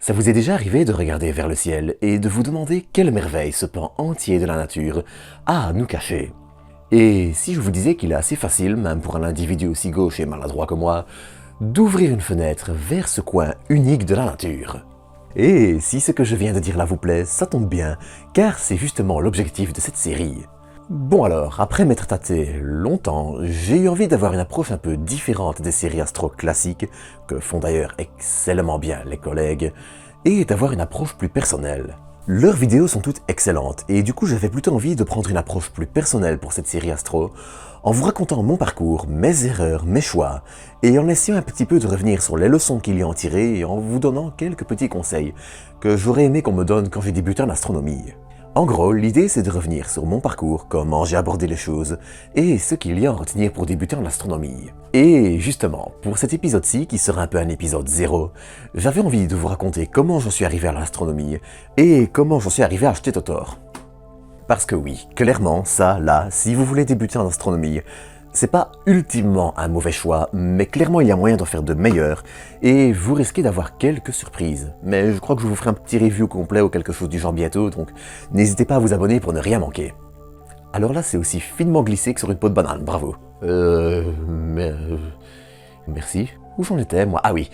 Ça vous est déjà arrivé de regarder vers le ciel et de vous demander quelle merveille ce pan entier de la nature a à nous cacher? Et si je vous disais qu'il est assez facile, même pour un individu aussi gauche et maladroit que moi, d'ouvrir une fenêtre vers ce coin unique de la nature? Et si ce que je viens de dire là vous plaît, ça tombe bien, car c'est justement l'objectif de cette série. Bon alors, après m'être tâté longtemps, j'ai eu envie d'avoir une approche un peu différente des séries astro classiques, que font d'ailleurs excellemment bien les collègues, et d'avoir une approche plus personnelle. Leurs vidéos sont toutes excellentes, et du coup j'avais plutôt envie de prendre une approche plus personnelle pour cette série astro, en vous racontant mon parcours, mes erreurs, mes choix, et en essayant un petit peu de revenir sur les leçons qu'il y a en tirées, et en vous donnant quelques petits conseils que j'aurais aimé qu'on me donne quand j'ai débuté en astronomie. En gros, l'idée c'est de revenir sur mon parcours, comment j'ai abordé les choses, et ce qu'il y a à retenir pour débuter en astronomie. Et justement, pour cet épisode-ci, qui sera un peu un épisode 0, j'avais envie de vous raconter comment j'en suis arrivé à l'astronomie, et comment j'en suis arrivé à acheter Totor. Parce que oui, clairement, ça, là, si vous voulez débuter en astronomie, c'est pas ultimement un mauvais choix, mais clairement il y a moyen d'en faire de meilleurs, et vous risquez d'avoir quelques surprises. Mais je crois que je vous ferai un petit review complet ou quelque chose du genre bientôt, donc n'hésitez pas à vous abonner pour ne rien manquer. Alors là, c'est aussi finement glissé que sur une peau de banane, bravo. Merci. Où j'en étais, moi? Ah oui.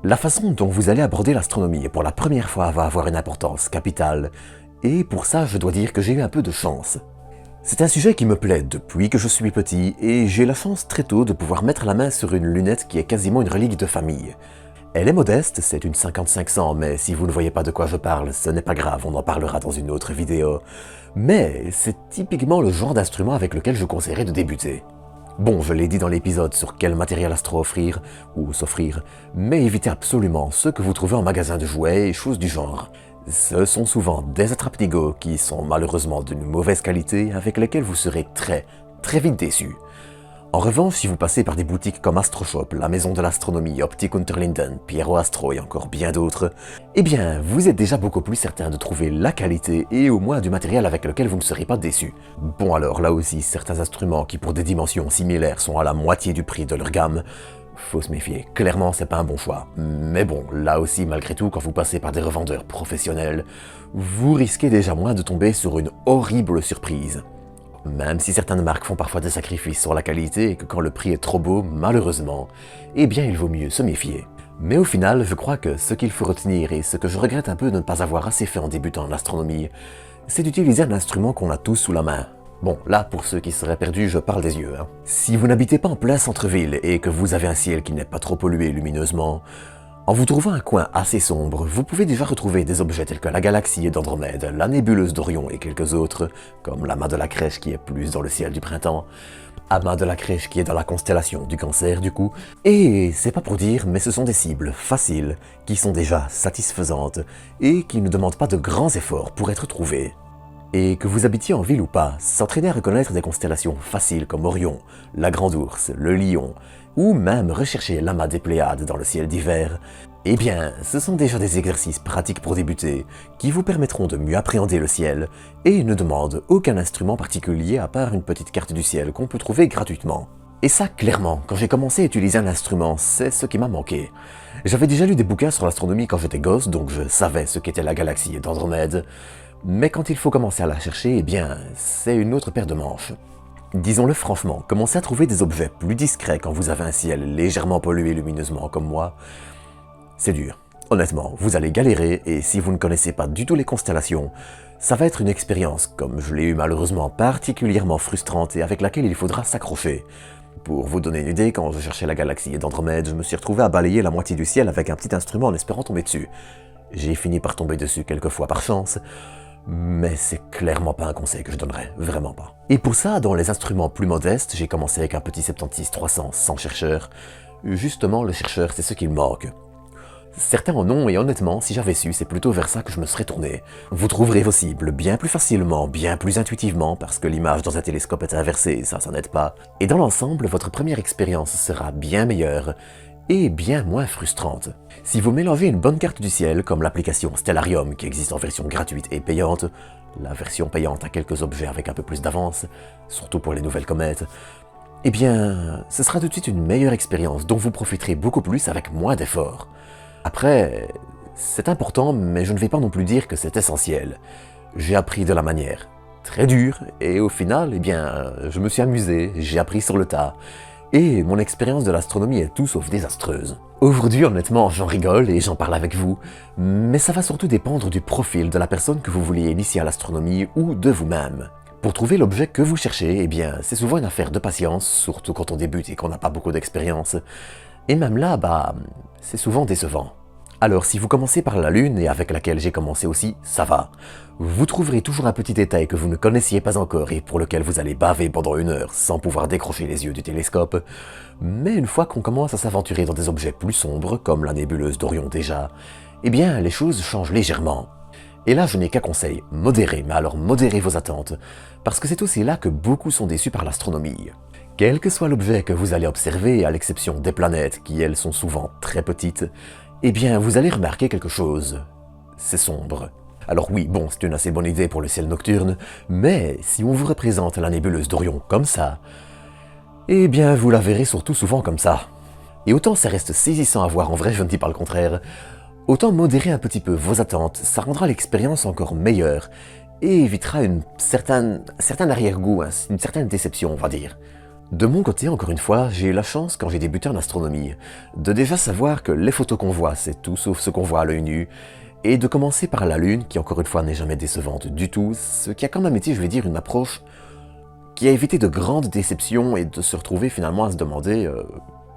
La façon dont vous allez aborder l'astronomie pour la première fois va avoir une importance capitale, et pour ça, je dois dire que j'ai eu un peu de chance. C'est un sujet qui me plaît depuis que je suis petit et j'ai la chance très tôt de pouvoir mettre la main sur une lunette qui est quasiment une relique de famille. Elle est modeste, c'est une 50-500, mais si vous ne voyez pas de quoi je parle, ce n'est pas grave, on en parlera dans une autre vidéo. Mais c'est typiquement le genre d'instrument avec lequel je conseillerais de débuter. Bon, je l'ai dit dans l'épisode sur quel matériel astro offrir, ou s'offrir, mais évitez absolument ceux que vous trouvez en magasin de jouets et choses du genre. Ce sont souvent des attrape-nigo qui sont malheureusement d'une mauvaise qualité avec lesquels vous serez très vite déçus. En revanche, si vous passez par des boutiques comme Astroshop, la maison de l'astronomie, Optik Unterlinden, Piero Astro et encore bien d'autres, eh bien, vous êtes déjà beaucoup plus certain de trouver la qualité et au moins du matériel avec lequel vous ne serez pas déçus. Bon alors, là aussi, certains instruments qui pour des dimensions similaires sont à la moitié du prix de leur gamme, faut se méfier, clairement c'est pas un bon choix. Mais bon, là aussi malgré tout, quand vous passez par des revendeurs professionnels, vous risquez déjà moins de tomber sur une horrible surprise. Même si certaines marques font parfois des sacrifices sur la qualité et que quand le prix est trop beau, malheureusement, eh bien il vaut mieux se méfier. Mais au final, je crois que ce qu'il faut retenir et ce que je regrette un peu de ne pas avoir assez fait en débutant en astronomie, c'est d'utiliser un instrument qu'on a tous sous la main. Bon, là, pour ceux qui seraient perdus, je parle des yeux. Si vous n'habitez pas en plein centre-ville et que vous avez un ciel qui n'est pas trop pollué lumineusement, en vous trouvant un coin assez sombre, vous pouvez déjà retrouver des objets tels que la galaxie d'Andromède, la nébuleuse d'Orion et quelques autres, comme l'amas de la Crèche qui est plus dans le ciel du printemps, amas de la Crèche qui est dans la constellation du Cancer du coup, et c'est pas pour dire, mais ce sont des cibles faciles, qui sont déjà satisfaisantes et qui ne demandent pas de grands efforts pour être trouvées. Et que vous habitiez en ville ou pas, s'entraîner à reconnaître des constellations faciles comme Orion, la Grande Ourse, le Lion, ou même rechercher l'amas des Pléiades dans le ciel d'hiver, eh bien, ce sont déjà des exercices pratiques pour débuter, qui vous permettront de mieux appréhender le ciel, et ne demandent aucun instrument particulier à part une petite carte du ciel qu'on peut trouver gratuitement. Et ça, clairement, quand j'ai commencé à utiliser un instrument, c'est ce qui m'a manqué. J'avais déjà lu des bouquins sur l'astronomie quand j'étais gosse, donc je savais ce qu'était la galaxie d'Andromède, mais quand il faut commencer à la chercher, eh bien, c'est une autre paire de manches. Disons-le franchement, commencer à trouver des objets plus discrets quand vous avez un ciel légèrement pollué lumineusement comme moi, c'est dur. Honnêtement, vous allez galérer et si vous ne connaissez pas du tout les constellations, ça va être une expérience, comme je l'ai eu malheureusement, particulièrement frustrante et avec laquelle il faudra s'accrocher. Pour vous donner une idée, quand je cherchais la galaxie d'Andromède, je me suis retrouvé à balayer la moitié du ciel avec un petit instrument en espérant tomber dessus. J'ai fini par tomber dessus quelques fois par chance, mais c'est clairement pas un conseil que je donnerais, vraiment pas. Et pour ça, dans les instruments plus modestes, j'ai commencé avec un petit 76-300 sans chercheur. Justement, le chercheur, c'est ce qui me manque. Certains en ont, et honnêtement, si j'avais su, c'est plutôt vers ça que je me serais tourné. Vous trouverez vos cibles bien plus facilement, bien plus intuitivement, parce que l'image dans un télescope est inversée, ça n'aide pas. Et dans l'ensemble, votre première expérience sera bien meilleure, et bien moins frustrante. Si vous mélangez une bonne carte du ciel, comme l'application Stellarium qui existe en version gratuite et payante, la version payante a quelques objets avec un peu plus d'avance, surtout pour les nouvelles comètes, eh bien, ce sera tout de suite une meilleure expérience dont vous profiterez beaucoup plus avec moins d'efforts. Après, C'est important, mais je ne vais pas non plus dire que c'est essentiel. J'ai appris de la manière très dure, et au final, eh bien, je me suis amusé, j'ai appris sur le tas. Et mon expérience de l'astronomie est tout sauf désastreuse. Aujourd'hui, honnêtement, j'en rigole et j'en parle avec vous, mais ça va surtout dépendre du profil de la personne que vous vouliez initier à l'astronomie ou de vous-même. Pour trouver l'objet que vous cherchez, eh bien, c'est souvent une affaire de patience, surtout quand on débute et qu'on n'a pas beaucoup d'expérience. Et même là, c'est souvent décevant. Alors, si vous commencez par la Lune, et avec laquelle j'ai commencé aussi, ça va. Vous trouverez toujours un petit détail que vous ne connaissiez pas encore et pour lequel vous allez baver pendant 1 heure sans pouvoir décrocher les yeux du télescope. Mais une fois qu'on commence à s'aventurer dans des objets plus sombres, comme la nébuleuse d'Orion déjà, eh bien, les choses changent légèrement. Et là, je n'ai qu'un conseil, modérez, mais alors modérez vos attentes, parce que c'est aussi là que beaucoup sont déçus par l'astronomie. Quel que soit l'objet que vous allez observer, à l'exception des planètes, qui elles sont souvent très petites, eh bien, vous allez remarquer quelque chose. C'est sombre. Alors oui, bon, c'est une assez bonne idée pour le ciel nocturne, mais si on vous représente la nébuleuse d'Orion comme ça, eh bien, vous la verrez surtout souvent comme ça. Et autant ça reste saisissant à voir en vrai, je ne dis pas le contraire, autant modérer un petit peu vos attentes, ça rendra l'expérience encore meilleure, et évitera un certain arrière-goût, une certaine déception, on va dire. De mon côté, encore une fois, j'ai eu la chance, quand j'ai débuté en astronomie, de déjà savoir que les photos qu'on voit, c'est tout sauf ce qu'on voit à l'œil nu, et de commencer par la Lune, qui encore une fois n'est jamais décevante du tout, ce qui a quand même été, je vais dire, une approche qui a évité de grandes déceptions et de se retrouver finalement à se demander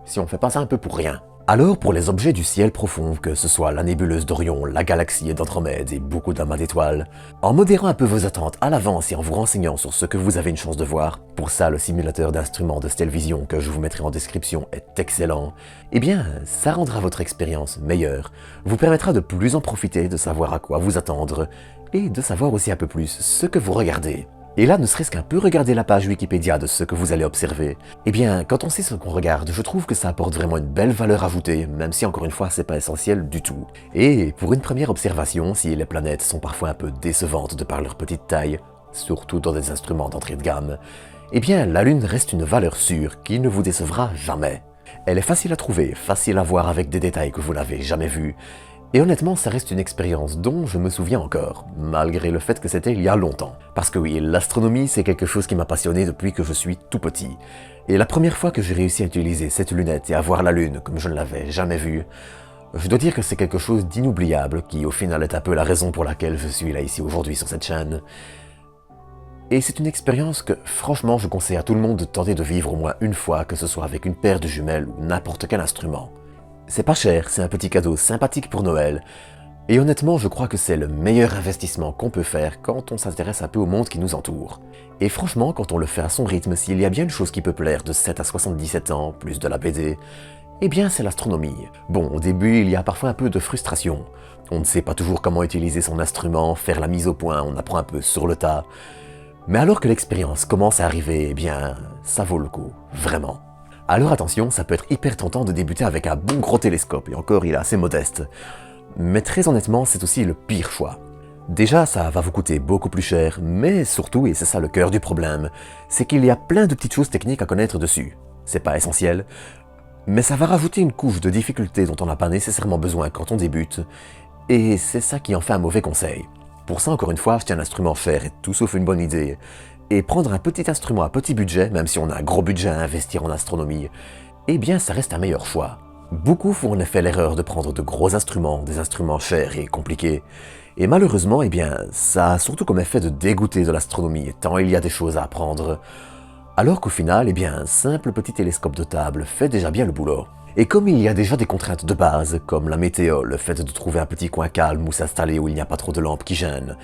si on fait pas ça un peu pour rien. Alors pour les objets du ciel profond, que ce soit la nébuleuse d'Orion, la galaxie d'Andromède et beaucoup d'amas d'étoiles, en modérant un peu vos attentes à l'avance et en vous renseignant sur ce que vous avez une chance de voir, pour ça le simulateur d'instruments de Stellvision que je vous mettrai en description est excellent, eh bien ça rendra votre expérience meilleure, vous permettra de plus en profiter, de savoir à quoi vous attendre, et de savoir aussi un peu plus ce que vous regardez. Et là, ne serait-ce qu'un peu regarder la page Wikipédia de ce que vous allez observer, eh bien, quand on sait ce qu'on regarde, je trouve que ça apporte vraiment une belle valeur ajoutée, même si encore une fois, c'est pas essentiel du tout. Et pour une première observation, si les planètes sont parfois un peu décevantes de par leur petite taille, surtout dans des instruments d'entrée de gamme, eh bien, la Lune reste une valeur sûre qui ne vous décevra jamais. Elle est facile à trouver, facile à voir avec des détails que vous n'avez jamais vus, et honnêtement, ça reste une expérience dont je me souviens encore, malgré le fait que c'était il y a longtemps. Parce que oui, l'astronomie, c'est quelque chose qui m'a passionné depuis que je suis tout petit. Et la première fois que j'ai réussi à utiliser cette lunette et à voir la Lune comme je ne l'avais jamais vue, je dois dire que c'est quelque chose d'inoubliable, qui au final est un peu la raison pour laquelle je suis là ici aujourd'hui sur cette chaîne. Et c'est une expérience que, franchement, je conseille à tout le monde de tenter de vivre au moins une fois, que ce soit avec une paire de jumelles ou n'importe quel instrument. C'est pas cher, c'est un petit cadeau sympathique pour Noël, et honnêtement je crois que c'est le meilleur investissement qu'on peut faire quand on s'intéresse un peu au monde qui nous entoure. Et franchement, quand on le fait à son rythme, s'il y a bien une chose qui peut plaire de 7 à 77 ans, plus de la BD, eh bien c'est l'astronomie. Bon, au début il y a parfois un peu de frustration, on ne sait pas toujours comment utiliser son instrument, faire la mise au point, on apprend un peu sur le tas, mais alors que l'expérience commence à arriver, eh bien ça vaut le coup, vraiment. Alors attention, ça peut être hyper tentant de débuter avec un bon gros télescope, et encore il est assez modeste. Mais très honnêtement, c'est aussi le pire choix. Déjà, ça va vous coûter beaucoup plus cher, mais surtout, et c'est ça le cœur du problème, c'est qu'il y a plein de petites choses techniques à connaître dessus. C'est pas essentiel, mais ça va rajouter une couche de difficulté dont on n'a pas nécessairement besoin quand on débute, et c'est ça qui en fait un mauvais conseil. Pour ça, encore une fois, acheter un instrument cher est tout sauf une bonne idée, et prendre un petit instrument à petit budget, même si on a un gros budget à investir en astronomie, eh bien ça reste un meilleur choix. Beaucoup font en effet l'erreur de prendre de gros instruments, des instruments chers et compliqués, et malheureusement, eh bien, ça a surtout comme effet de dégoûter de l'astronomie, tant il y a des choses à apprendre. Alors qu'au final, eh bien, un simple petit télescope de table fait déjà bien le boulot. Et comme il y a déjà des contraintes de base, comme la météo, le fait de trouver un petit coin calme où s'installer où il n'y a pas trop de lampes qui gênent,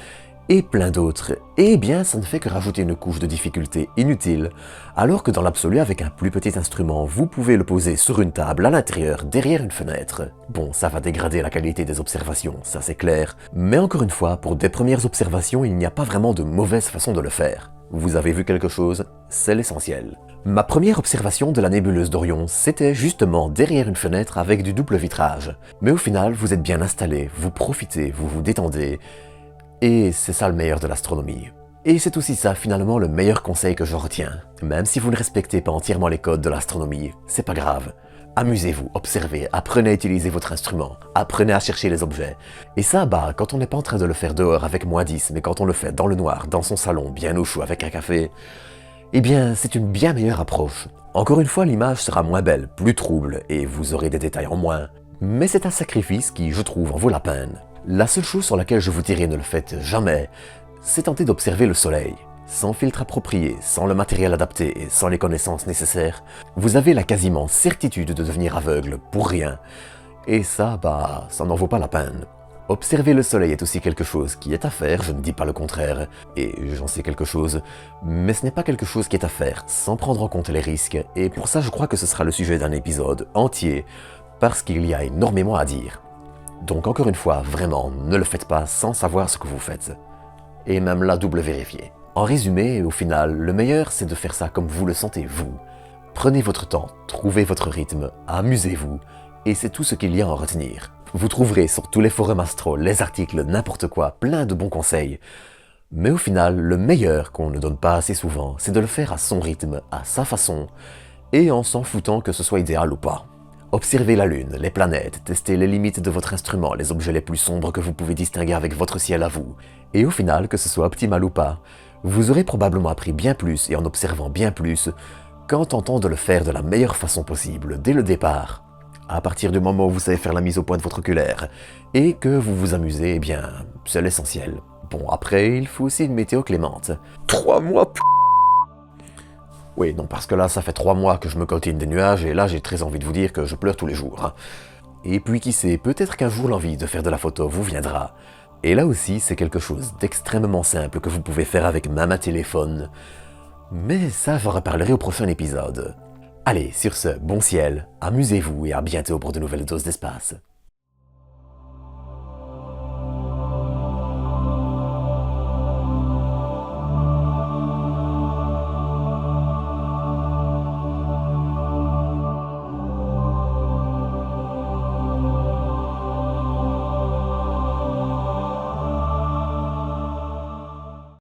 et plein d'autres, eh bien ça ne fait que rajouter une couche de difficulté inutile, alors que dans l'absolu avec un plus petit instrument, vous pouvez le poser sur une table à l'intérieur, derrière une fenêtre. Bon, ça va dégrader la qualité des observations, ça c'est clair, mais encore une fois, pour des premières observations, il n'y a pas vraiment de mauvaise façon de le faire. Vous avez vu quelque chose, c'est l'essentiel. Ma première observation de la nébuleuse d'Orion, c'était justement derrière une fenêtre avec du double vitrage. Mais au final, vous êtes bien installé, vous profitez, vous vous détendez, et c'est ça le meilleur de l'astronomie. Et c'est aussi ça finalement le meilleur conseil que je retiens. Même si vous ne respectez pas entièrement les codes de l'astronomie, c'est pas grave. Amusez-vous, observez, apprenez à utiliser votre instrument, apprenez à chercher les objets. Et ça, quand on n'est pas en train de le faire dehors avec -10, mais quand on le fait dans le noir, dans son salon, bien au chaud avec un café, eh bien, c'est une bien meilleure approche. Encore une fois, l'image sera moins belle, plus trouble, et vous aurez des détails en moins. Mais c'est un sacrifice qui, je trouve, en vaut la peine. La seule chose sur laquelle je vous dirai ne le faites jamais, c'est tenter d'observer le soleil. Sans filtre approprié, sans le matériel adapté et sans les connaissances nécessaires, vous avez la quasiment certitude de devenir aveugle pour rien. Et ça, ça n'en vaut pas la peine. Observer le soleil est aussi quelque chose qui est à faire, je ne dis pas le contraire, et j'en sais quelque chose, mais ce n'est pas quelque chose qui est à faire sans prendre en compte les risques, et pour ça je crois que ce sera le sujet d'un épisode entier, parce qu'il y a énormément à dire. Donc encore une fois, vraiment, ne le faites pas sans savoir ce que vous faites. Et même là, double vérifier. En résumé, au final, le meilleur c'est de faire ça comme vous le sentez vous. Prenez votre temps, trouvez votre rythme, amusez-vous, et c'est tout ce qu'il y a à en retenir. Vous trouverez sur tous les forums astro, les articles, n'importe quoi, plein de bons conseils. Mais au final, le meilleur qu'on ne donne pas assez souvent, c'est de le faire à son rythme, à sa façon, et en s'en foutant que ce soit idéal ou pas. Observez la lune, les planètes, testez les limites de votre instrument, les objets les plus sombres que vous pouvez distinguer avec votre ciel à vous. Et au final, que ce soit optimal ou pas, vous aurez probablement appris bien plus et en observant bien plus qu'en tentant de le faire de la meilleure façon possible dès le départ. À partir du moment où vous savez faire la mise au point de votre oculaire et que vous vous amusez, eh bien, c'est l'essentiel. Bon, après, il faut aussi une météo clémente. 3 mois. Oui, non, parce que là, ça fait 3 mois que je me cotine des nuages et là, j'ai très envie de vous dire que je pleure tous les jours. Et puis qui sait, peut-être qu'un jour l'envie de faire de la photo vous viendra. Et là aussi, c'est quelque chose d'extrêmement simple que vous pouvez faire avec même un téléphone. Mais ça, j'en reparlerai au prochain épisode. Allez, sur ce, bon ciel, amusez-vous et à bientôt pour de nouvelles doses d'espace.